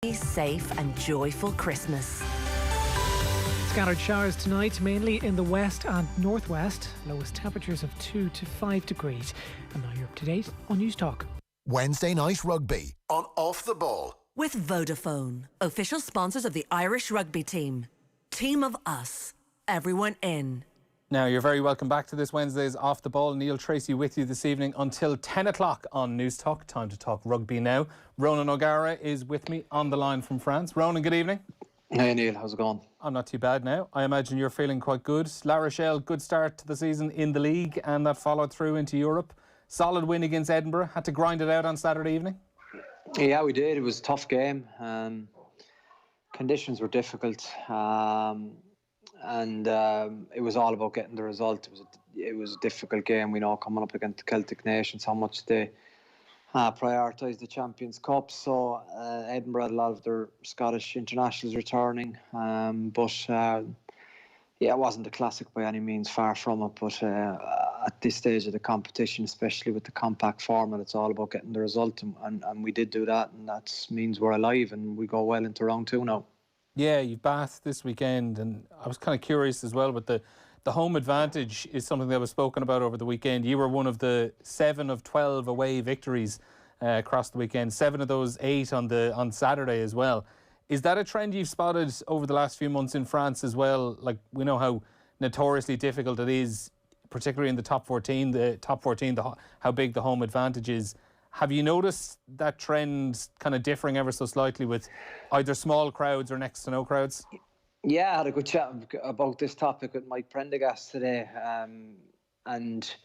Safe and joyful Christmas. Scattered showers tonight, mainly in the west and northwest. Lowest temperatures of 2 to 5 degrees. And now you're up to date on News Talk. Wednesday Night Rugby on Off the Ball. With Vodafone, official sponsors of the Irish rugby team. Team of us. Everyone in. Now, you're very welcome back to this Wednesday's Off the Ball. Neil Treacy with you this evening until 10 o'clock on News Talk. Time to talk rugby now. Ronan O'Gara is with me on the line from France. Ronan, good evening. Hey Neil, how's it going? I'm not too bad now. I imagine you're feeling quite good. La Rochelle, good start to the season in the league, and that followed through into Europe. Solid win against Edinburgh. Had to grind it out on Saturday evening. Yeah, we did. It was a tough game. Conditions were difficult. And it was all about getting the result. It was a difficult game. We know coming up against the Celtic nations how much they prioritise the Champions Cup. So Edinburgh had a lot of their Scottish internationals returning, yeah, it wasn't a classic by any means, far from it. But at this stage of the competition, especially with the compact format, it's all about getting the result, and we did do that, and that means we're alive and we go well into round 2 now. Yeah, you've Bath this weekend, and I was kind of curious as well, but the home advantage is something that was spoken about over the weekend. You were one of the 7 of 12 away victories across the weekend, 7 of those 8 on Saturday as well. Is that a trend you've spotted over the last few months in France as well? Like, we know how notoriously difficult it is, particularly in the top 14, how big the home advantage is. Have you noticed that trend kind of differing ever so slightly with either small crowds or next to no crowds? Yeah, I had a good chat about this topic with Mike Prendergast today. And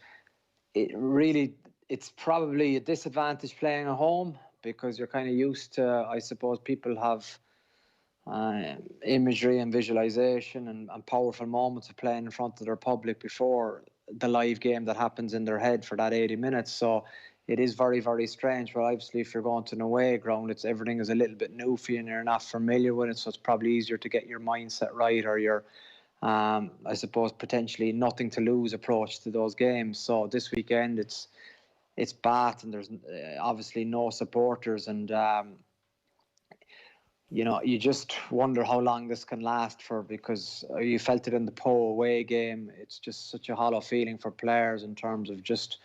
it's probably a disadvantage playing at home, because you're kind of used to, I suppose, people have imagery and visualization and powerful moments of playing in front of their public before the live game that happens in their head for that 80 minutes. So it is very, very strange. But obviously, if you're going to an away ground, everything is a little bit new for you and you're not familiar with it. So it's probably easier to get your mindset right, or your, I suppose, potentially nothing to lose approach to those games. So this weekend, it's Bath, and there's obviously no supporters, and you just wonder how long this can last for, because you felt it in the Po away game. It's just such a hollow feeling for players in terms of just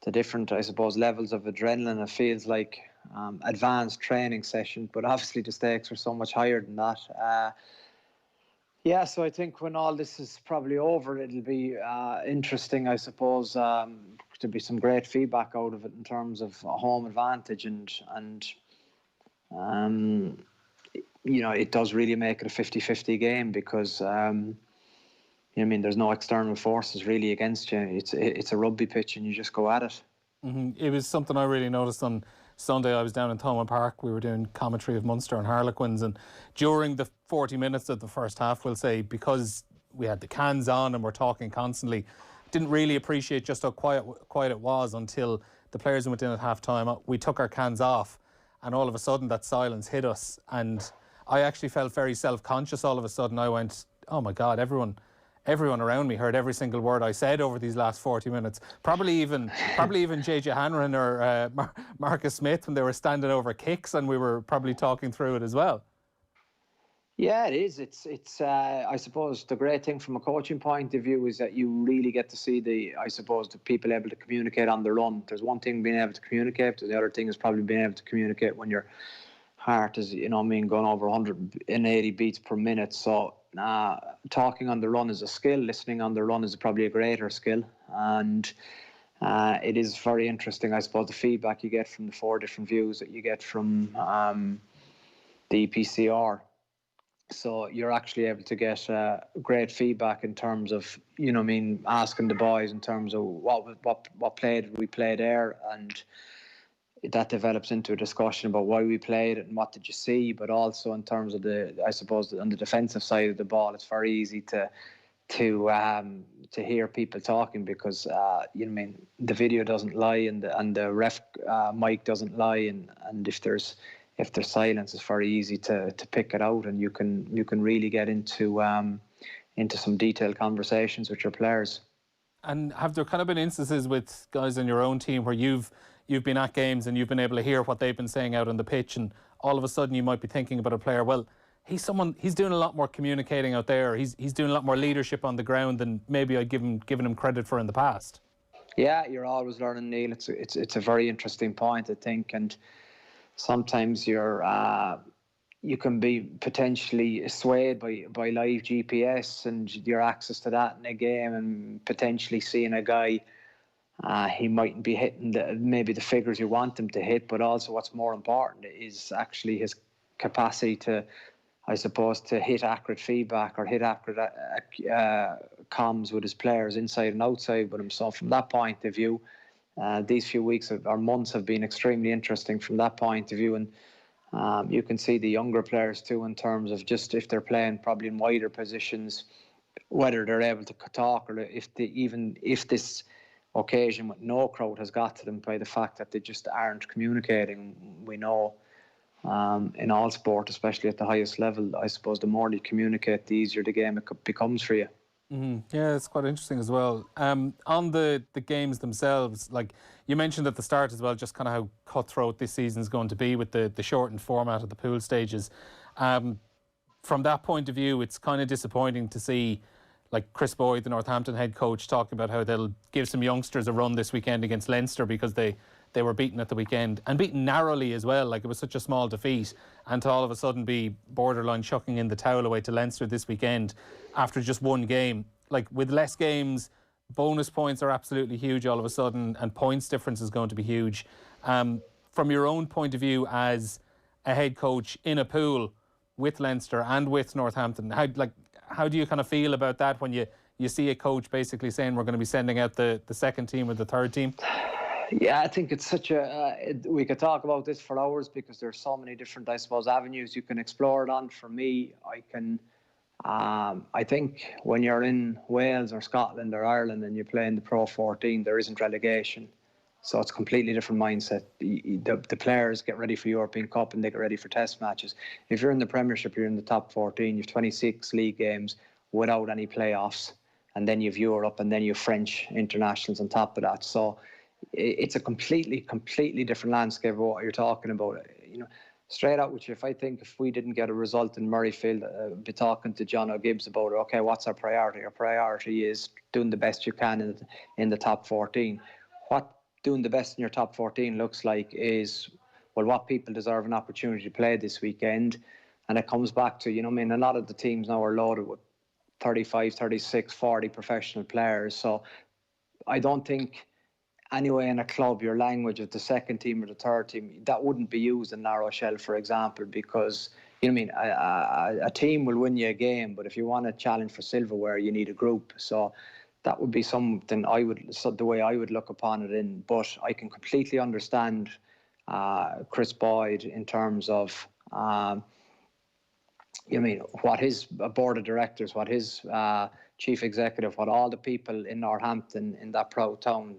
the different, I suppose, levels of adrenaline. It feels like advanced training session, but obviously the stakes are so much higher than that. Yeah, so I think when all this is probably over, it'll be interesting, I suppose, to be some great feedback out of it in terms of home advantage, and it does really make it a 50-50 game, because there's no external forces really against you. It's a rugby pitch and you just go at it. Mm-hmm. It was something I really noticed on Sunday. I was down in Thomond Park. We were doing commentary of Munster and Harlequins, and during the 40 minutes of the first half, we'll say, because we had the cans on and we're talking constantly, didn't really appreciate just how quiet it was until the players went in at half time. We took our cans off, and all of a sudden that silence hit us, and I actually felt very self-conscious all of a sudden. I went, oh my God, everyone around me heard every single word I said over these last 40 minutes. Probably even JJ Hanrahan or Marcus Smith, when they were standing over kicks, and we were probably talking through it as well. Yeah, it is. It's I suppose the great thing from a coaching point of view is that you really get to see the people able to communicate on the run. There's one thing being able to communicate, the other thing is probably being able to communicate when your heart is, going over 180 beats per minute. So talking on the run is a skill. Listening on the run is probably a greater skill. And it is very interesting, I suppose, the feedback you get from the 4 different views that you get from the EPCR. So you're actually able to get great feedback in terms of, asking the boys in terms of what play did we play there, and that develops into a discussion about why we played it and what did you see. But also in terms of on the defensive side of the ball, it's very easy to hear people talking, because the video doesn't lie, and the ref mic doesn't lie, and if there's silence, it's very easy to pick it out, and you can really get into some detailed conversations with your players. And have there kind of been instances with guys on your own team where you've been at games and you've been able to hear what they've been saying out on the pitch, and all of a sudden you might be thinking about a player, well, he's doing a lot more communicating out there. He's doing a lot more leadership on the ground than maybe I'd given him credit for in the past. Yeah, you're always learning, Neil. It's a very interesting point, I think, and sometimes you can be potentially swayed by live GPS and your access to that in a game, and potentially seeing a guy, he mightn't be hitting maybe the figures you want him to hit, but also what's more important is actually his capacity to, I suppose, to hit accurate feedback or hit accurate comms with his players inside and outside with him. So from that point of view, these few weeks or months have been extremely interesting from that point of view. And you can see the younger players too, in terms of just if they're playing probably in wider positions, whether they're able to talk, or if this occasion with no crowd has got to them by the fact that they just aren't communicating. We know in all sport, especially at the highest level, I suppose the more you communicate, the easier the game becomes for you. Mm-hmm. Yeah, it's quite interesting as well. On the games themselves, like you mentioned at the start as well, just kind of how cutthroat this season is going to be with the shortened format of the pool stages. From that point of view, it's kind of disappointing to see like Chris Boyd, the Northampton head coach, talking about how they'll give some youngsters a run this weekend against Leinster because they were beaten at the weekend, and beaten narrowly as well. Like, it was such a small defeat, and to all of a sudden be borderline chucking in the towel away to Leinster this weekend after just one game. Like, with less games, bonus points are absolutely huge all of a sudden, and points difference is going to be huge. From your own point of view as a head coach in a pool with Leinster and with Northampton, how do you kind of feel about that when you see a coach basically saying we're going to be sending out the second team or the third team? Yeah, I think it's such we could talk about this for hours because there's so many different, I suppose, avenues you can explore it on. For me, I think when you're in Wales or Scotland or Ireland and you play in the Pro 14, there isn't relegation. So it's a completely different mindset. The players get ready for European Cup and they get ready for test matches. If you're in the Premiership, you're in the top 14, you have 26 league games without any playoffs, and then you have Europe, and then you have French internationals on top of that. So it's a completely different landscape of what you're talking about. Straight out with you, if we didn't get a result in Murrayfield, I'd be talking to John O'Gibbs about it. Okay, what's our priority? Our priority is doing the best you can in the top 14. What doing the best in your top 14 looks like is, well, what people deserve an opportunity to play this weekend. And it comes back to, a lot of the teams now are loaded with 35, 36, 40 professional players. So I don't think, anyway, in a club, your language of the second team or the third team, that wouldn't be used in La Rochelle, for example, because, a team will win you a game, but if you want to challenge for silverware, you need a group. So that would be something the way I would look upon it. But I can completely understand Chris Boyd in terms of, what his board of directors, what his chief executive, what all the people in Northampton, in that proud town,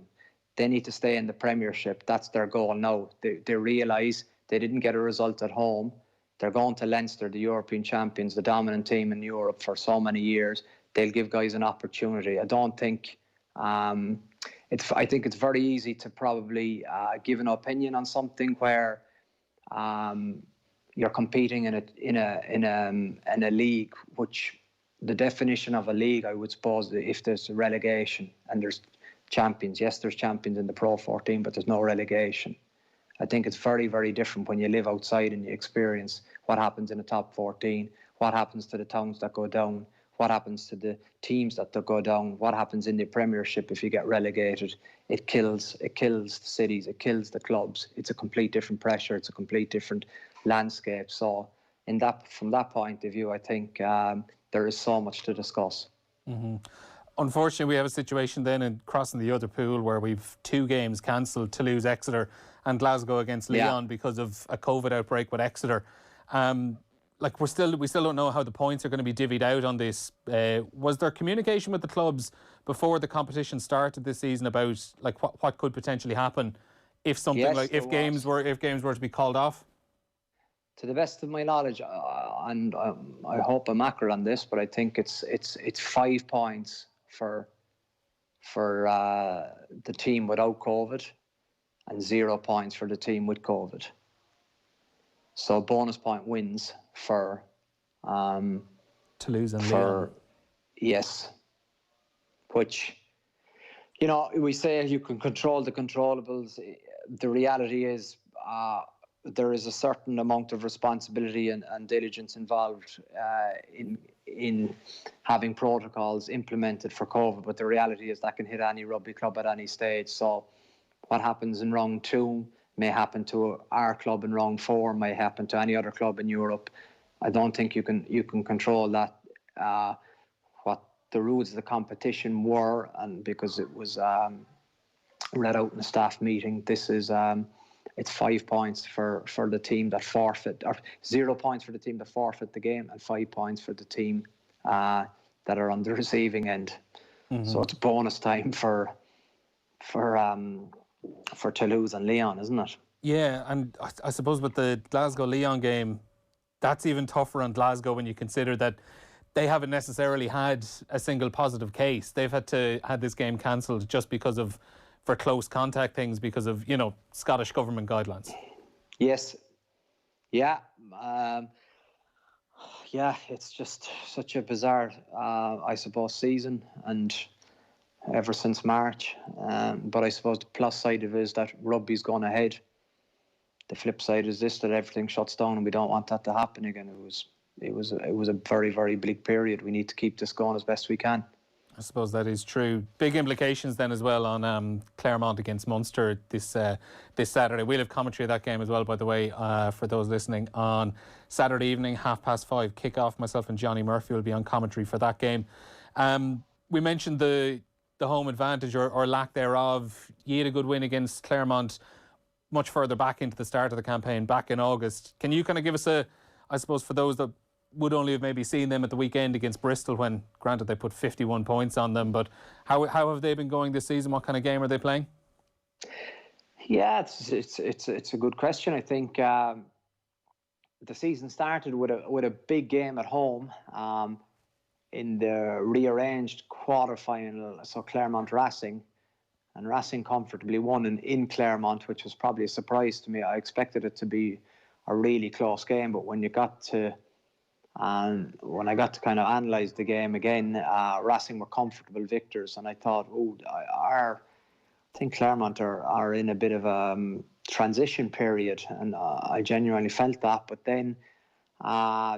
they need to stay in the Premiership. That's their goal now. They realise they didn't get a result at home. They're going to Leinster, the European champions, the dominant team in Europe for so many years. They'll give guys an opportunity. I don't think I think it's very easy to probably give an opinion on something where you're competing in a league, which the definition of a league, I would suppose, if there's a relegation and there's champions. Yes, there's champions in the Pro 14, but there's no relegation. I think it's very, very different when you live outside and you experience what happens in the top 14, what happens to the towns that go down, what happens to the teams that go down, what happens in the Premiership if you get relegated. It kills the cities, it kills the clubs. It's a complete different pressure, it's a complete different landscape. So from that point of view, I think there is so much to discuss. Mm-hmm. Unfortunately, we have a situation then in crossing the other pool where we've 2 games cancelled: Toulouse, Exeter, and Glasgow against Lyon because of a COVID outbreak with Exeter. We still don't know how the points are going to be divvied out on this. Was there communication with the clubs before the competition started this season about what could potentially happen if something if games were to be called off? To the best of my knowledge, and I hope I'm accurate on this, but I think it's 5 points for the team without COVID, and 0 points for the team with COVID. So bonus point wins for Toulouse and Lyon. Yes, which, you know, we say you can control the controllables. The reality is there is a certain amount of responsibility and diligence involved in having protocols implemented for COVID, but the reality is that can hit any rugby club at any stage. So what happens in round 2 may happen to our club in round 4, may happen to any other club in Europe. I don't think you can control that. What the rules of the competition were, and because it was read out in a staff meeting, this is it's 5 points for the team that forfeit, or 0 points for the team that forfeit the game, and 5 points for the team that are on the receiving end. So it's bonus time for Toulouse and Lyon, isn't it? Yeah, and I suppose with the Glasgow-Lyon game, that's even tougher on Glasgow when you consider that they haven't necessarily had a single positive case. They've had this game cancelled just for close contact things because of, you know, Scottish government guidelines. Yes. Yeah. Yeah, it's just such a bizarre, I suppose, season, and ever since March. But I suppose the plus side of it is that rugby's gone ahead. The flip side is this, that everything shuts down, and we don't want that to happen again. It was a very, very bleak period. We need to keep this going as best we can. I suppose that is true. Big implications then as well on Claremont against Munster this Saturday. We'll have commentary of that game as well, by the way, for those listening, on Saturday evening, 5:30 kickoff. Myself and Johnny Murphy will be on commentary for that game. We mentioned the home advantage or lack thereof. You had a good win against Claremont much further back into the start of the campaign, back in August. Can you kind of give us I suppose for those that would only have maybe seen them at the weekend against Bristol, when granted they put 51 points on them, but how have they been going this season? What kind of game are they playing? Yeah, it's a good question. I think the season started with a big game at home in the rearranged quarter-final. So Claremont Racing, and Racing comfortably won in Claremont, which was probably a surprise to me. I expected it to be a really close game, but when I got to kind of analyse the game again, Racing were comfortable victors, and I thought, I think Claremont are in a bit of a transition period, and I genuinely felt that. But then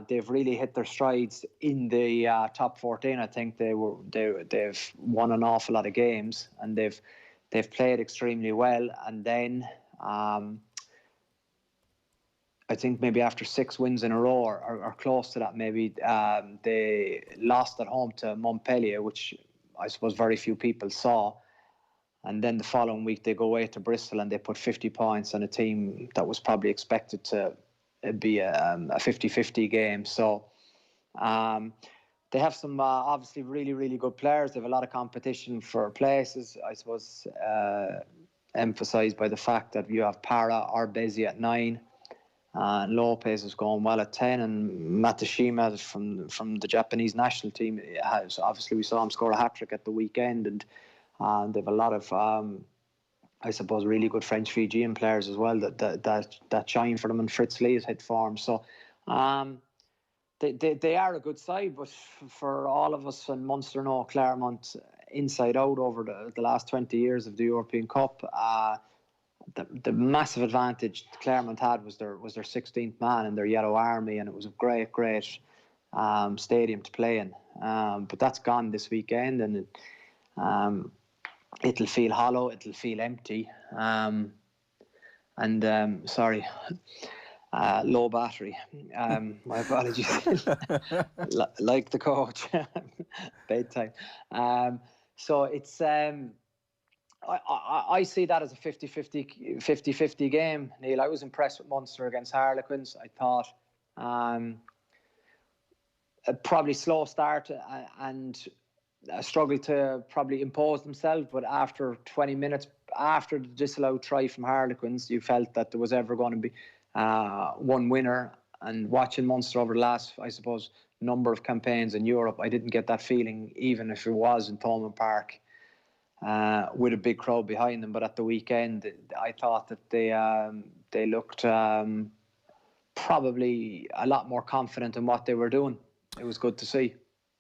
they've really hit their strides in the top 14. I think they've won an awful lot of games, and they've played extremely well. And then I think maybe after 6 wins in a row, or close to that, maybe they lost at home to Montpellier, which I suppose very few people saw. And then the following week they go away to Bristol and they put 50 points on a team that was probably expected to be a 50-50 game. So they have some obviously really, really good players. They have a lot of competition for places, I suppose, emphasised by the fact that you have Para or Bezi at 9. Lopez is going well at 10, and Matashima from the Japanese national team has, obviously we saw him score a hat-trick at the weekend, and they have a lot of I suppose really good French Fijian players as well that shine for them, and Fritz Lee has hit form. So they are a good side, but for all of us in Munster know Claremont inside out over the last 20 years of the European Cup. The massive advantage Claremont had was their 16th man and their Yellow Army, and it was a great stadium to play in. But that's gone this weekend, and it'll feel hollow, it'll feel empty. Sorry, low battery. My apologies. Like the coach, bedtime. So it's. I see that as a 50-50 game, Neil. I was impressed with Munster against Harlequins. I thought a probably slow start and struggled to probably impose themselves, but after 20 minutes, after the disallowed try from Harlequins, you felt that there was ever going to be one winner. And watching Munster over the last, I suppose, number of campaigns in Europe, I didn't get that feeling, even if it was in Thomond Park. With a big crowd behind them, but at the weekend, I thought that they looked probably a lot more confident in what they were doing. It was good to see.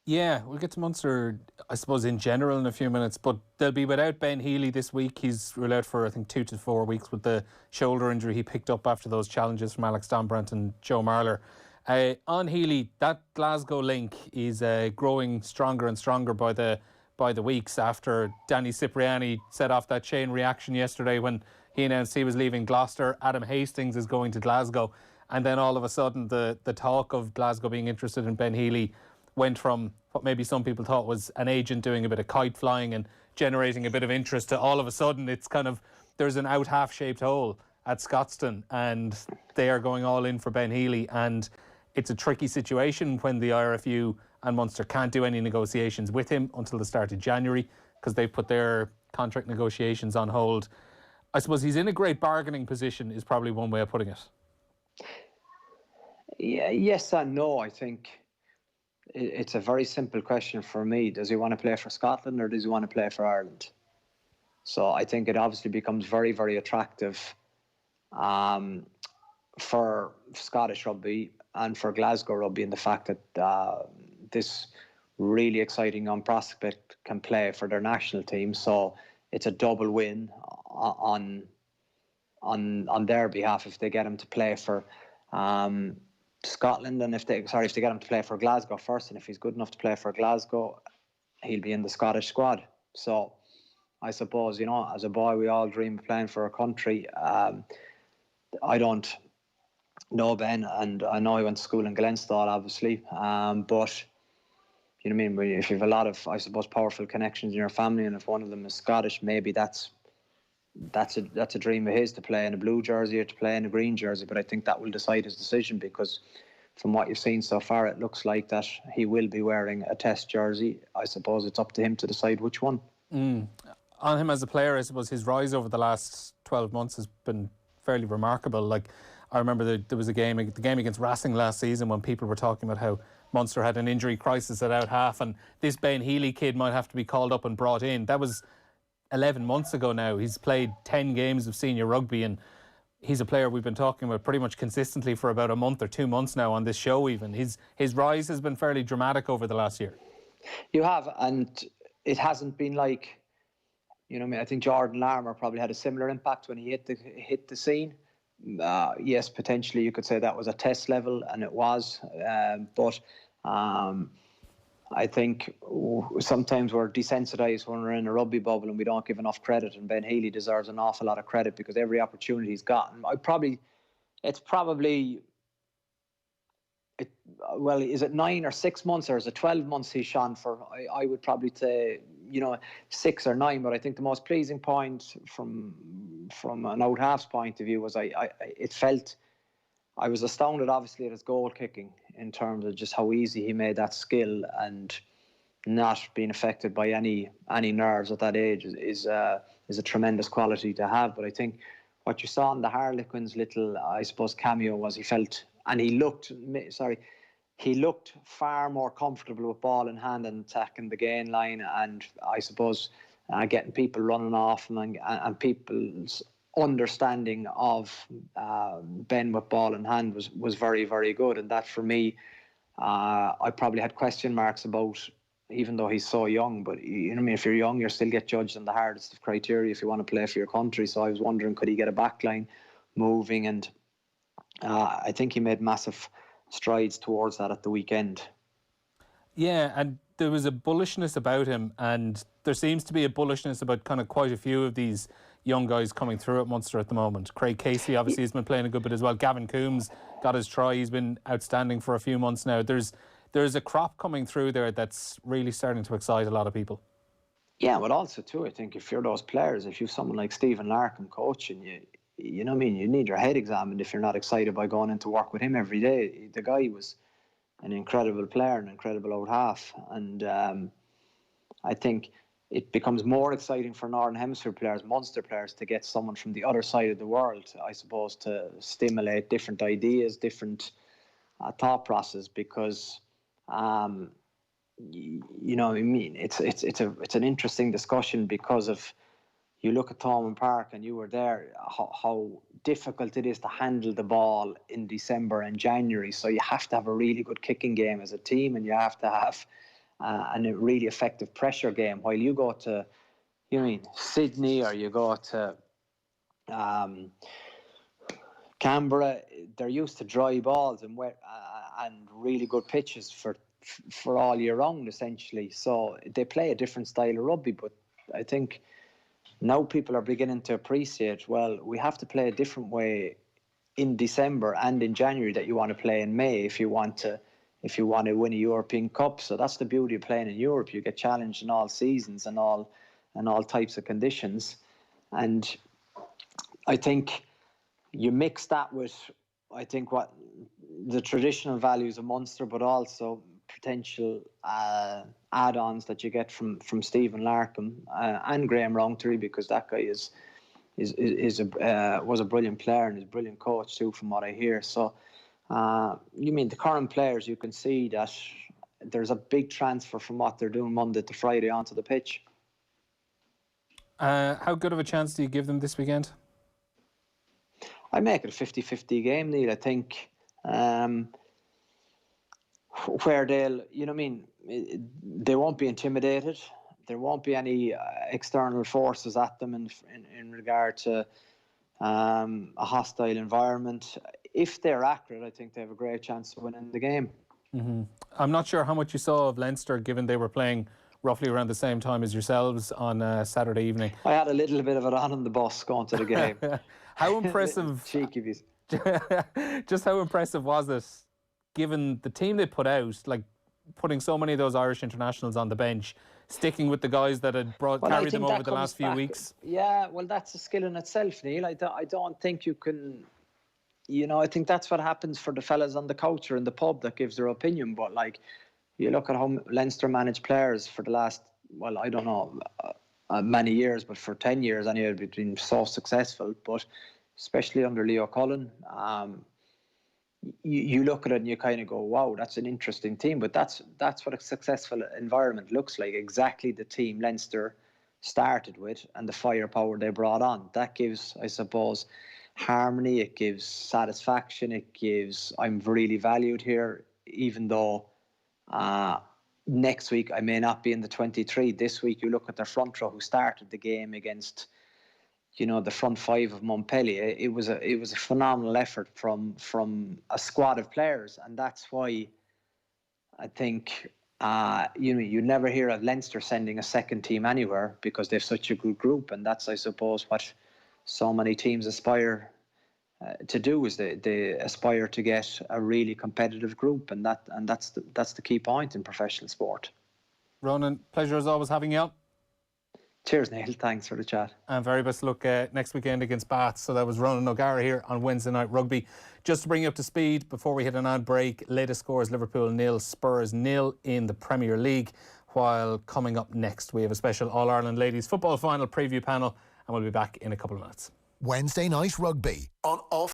Yeah, we'll get to Munster, I suppose, in general in a few minutes, but they'll be without Ben Healy this week. He's ruled out for, I think, 2 to 4 weeks with the shoulder injury he picked up after those challenges from Alex Donbrandt and Joe Marler. On Healy, that Glasgow link is growing stronger and stronger by the weeks after Danny Cipriani set off that chain reaction yesterday when he announced he was leaving Gloucester. Adam Hastings is going to Glasgow. And then all of a sudden, the talk of Glasgow being interested in Ben Healy went from what maybe some people thought was an agent doing a bit of kite flying and generating a bit of interest to all of a sudden it's kind of, there's an out half-shaped hole at Scotstoun and they are going all in for Ben Healy, and it's a tricky situation when the IRFU and Munster can't do any negotiations with him until the start of January because they've put their contract negotiations on hold. I suppose he's in a great bargaining position is probably one way of putting it. Yeah, yes and no. I think it's a very simple question for me. Does he want to play for Scotland or does he want to play for Ireland? So I think it obviously becomes very, very attractive for Scottish rugby and for Glasgow rugby in the fact that this really exciting young prospect can play for their national team. So it's a double win on their behalf if they get him to play for Scotland, and if they get him to play for Glasgow first, and if he's good enough to play for Glasgow, he'll be in the Scottish squad. So I suppose, you know, as a boy, we all dream of playing for a country. I don't know Ben, and I know he went to school in Glenstall, obviously, but you know what I mean, if you have a lot of, I suppose, powerful connections in your family, and if one of them is Scottish, maybe that's a dream of his to play in a blue jersey or to play in a green jersey. But I think that will decide his decision, because from what you've seen so far, it looks like that he will be wearing a test jersey. I suppose it's up to him to decide which one. On him as a player, I suppose his rise over the last 12 months has been fairly remarkable. Like, I remember there was the game against Racing last season when people were talking about how Munster had an injury crisis at out half and this Ben Healy kid might have to be called up and brought in. That was 11 months ago now. He's played 10 games of senior rugby, and he's a player we've been talking about pretty much consistently for about a month or 2 months now on this show even. His rise has been fairly dramatic over the last year. You have, and it hasn't been like, you know, I think Jordan Larmour probably had a similar impact when he hit the scene. Yes, potentially you could say that was a test level, and it was, but I think sometimes we're desensitised when we're in a rugby bubble and we don't give enough credit, and Ben Healy deserves an awful lot of credit because every opportunity he's gotten, is it 9 or 6 months or is it 12 months he's shone for? I would probably say, you know, 6 or 9, but I think the most pleasing point from an out half's point of view was I was astounded obviously at his goal kicking in terms of just how easy he made that skill, and not being affected by any nerves at that age is a tremendous quality to have. But I think what you saw in the Harlequins' little, I suppose, cameo was he looked far more comfortable with ball in hand and attacking the gain line, and I suppose getting people running off and people's understanding of Ben with ball in hand was very, very good. And that for me, I probably had question marks about, even though he's so young, but you know what I mean, if you're young, you still get judged on the hardest of criteria if you want to play for your country. So I was wondering, could he get a backline moving? And I think he made massive strides towards that at the weekend. Yeah, and there was a bullishness about him, and there seems to be a bullishness about kind of quite a few of these young guys coming through at Munster at the moment. Craig Casey obviously has been playing a good bit as well. Gavin Coombs got his try. He's been outstanding for a few months now. There's a crop coming through there that's really starting to excite a lot of people. Yeah, but also too, I think if you're those players, if you've someone like Stephen Larkham coaching you know what I mean, you need your head examined if you're not excited by going into work with him every day. The guy was an incredible player, an incredible out half, and I think it becomes more exciting for Northern Hemisphere players, Munster players, to get someone from the other side of the world, I suppose, to stimulate different ideas, different thought process, because you know what I mean, it's an interesting discussion because of, you look at Thomond Park, and you were there, how difficult it is to handle the ball in December and January. So you have to have a really good kicking game as a team, and you have to have a really effective pressure game. While you go to, Sydney, or you go to Canberra, they're used to dry balls and wet and really good pitches for all year round, essentially. So they play a different style of rugby, but I think now people are beginning to appreciate, well, we have to play a different way in December and in January that you want to play in May if you want to win a European Cup. So that's the beauty of playing in Europe. You get challenged in all seasons and all types of conditions. And I think you mix that with, I think, what the traditional values of Munster, but also potential add-ons that you get from Stephen Larkham and Graham Rowntree, because that guy was a brilliant player and is a brilliant coach too, from what I hear. So the current players, you can see that there's a big transfer from what they're doing Monday to Friday onto the pitch. How good of a chance do you give them this weekend? I make it a 50-50 game, Neil. I think where they'll, they won't be intimidated. There won't be any external forces at them in regard to a hostile environment. If they're accurate, I think they have a great chance of winning the game. Mm-hmm. I'm not sure how much you saw of Leinster, given they were playing roughly around the same time as yourselves on Saturday evening. I had a little bit of it on the bus going to the game. How impressive? Cheeky. Just how impressive was it, given the team they put out, like putting so many of those Irish internationals on the bench, sticking with the guys that had carried them over the last few weeks? Yeah, well, that's a skill in itself, Neil. I don't think you can. I think that's what happens for the fellas on the couch or in the pub that gives their opinion. But you look at how Leinster managed players for the last, well, I don't know, many years, but for 10 years anyway, they've been so successful. But especially under Leo Cullen, you look at it and you kind of go, wow, that's an interesting team. But that's what a successful environment looks like. Exactly the team Leinster started with and the firepower they brought on. That gives, I suppose, harmony. It gives satisfaction. It gives, I'm really valued here, even though next week I may not be in the 23. This week you look at their front row who started the game against, the front five of Montpellier. It was a phenomenal effort from a squad of players, and that's why I think you never hear of Leinster sending a second team anywhere, because they've such a good group, and that's, I suppose, what so many teams aspire to do, is they aspire to get a really competitive group, and that's the key point in professional sport. Ronan, pleasure as always having you on. Cheers, Neil. Thanks for the chat. And very best luck next weekend against Bath. So that was Ronan O'Gara here on Wednesday Night Rugby. Just to bring you up to speed before we hit an ad break, latest scores: Liverpool 0, Spurs 0 in the Premier League. While coming up next, we have a special All-Ireland Ladies Football Final preview panel, and we'll be back in a couple of minutes. Wednesday Night Rugby on Off